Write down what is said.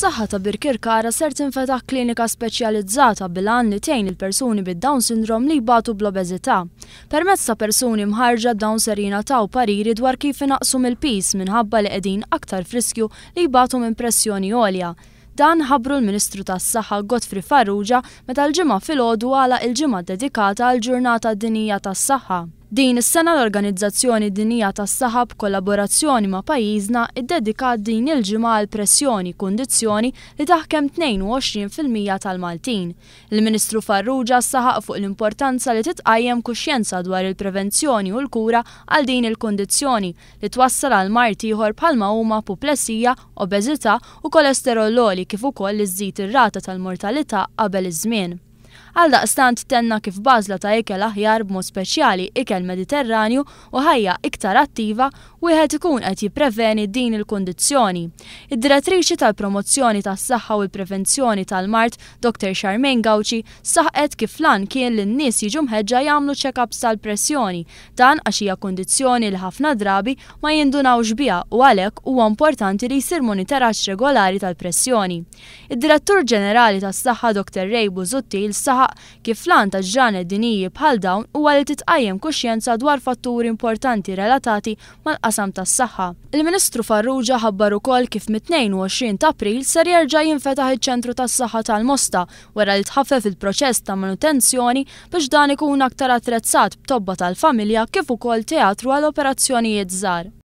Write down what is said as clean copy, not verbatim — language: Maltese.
tas-saħħa ta' Birkirkara ser tinfetaħ klinika speċjalizzata bil-għan li tgħin il-persuni bid-Down syndrome li jbatu bl-obeżità. Permezz ta' persuni mħarġa dawn ser jingħataw pariri dwar kif inaqsu mill-piż minħabba li qegħdin aktar friskju li jbatu minn pressjoni għolja. Dan ħabbru l-Ministru tas-Saħħa Godfrey Farrugia meta l-ġimgħa filgħodu għala il-ġimgħa dedikata għall ġurnata dinjija tas-saħħa. Din is-sena l-Organizzazzjoni Dinjija tas-Saħħa b'kollaborazzjoni ma' pajjiżna iddedikat din il-ġimgħa għal pressjoni kundizzjoni li taħkem 22% tal-Maltin. Il-Ministru Farrugia saħaq fuq l-importanza li titqajjem kuxjenza dwar il-prevenzjoni u l-kura għal din il-kundizzjoni li twassal għal mart ieħor bħalma huma apoplessija, obeżità u kolesterol għoli kif ukoll li żżid ir-rata tal-mortalità qabel iż-żmien. Għaldaqstant tenna kif bażla ta' ikel aħjar b'mod speċjali ikel Mediterranju u ħajja iktar attiva wieħed ikun qed jippreveni din il-kundizzjoni. Id-Direttriċi tal-Promozzjoni tas-Saħħa u l-Prevenzjoni tal-Mart, Dr. Charmaine Gauci, saħqet kif lan kien li n-nies jiġu mħeġġa jagħmlu check-ups tal-pressjoni, dan għax hija kundizzjoni li ħafna drabi ma jindunawx biha u għalhekk huwa importanti li jsir monitoraġġ regolari tal-pressjoni. Id-Direttur Ġenerali tas-Saħħa Dr. Ray Busuttil kif lan ta' ġranet diniji bħal dawn huwa li titqajjem kuxjenza dwar fatturi importanti relatati mal-qasam tas-saħħa. Il-Ministru Farrugia ħabbar ukoll kif mit-22 ta' April ser jerġa' jinfetaħ iċ-Ċentru tas-Saħħa tal-Mosta wara li tħaffef il-proċess ta' manutenzjoni biex dan ikun aktar attrezzat b'tobba tal-familja kif ukoll teatru għal operazzjonijiet żgħar.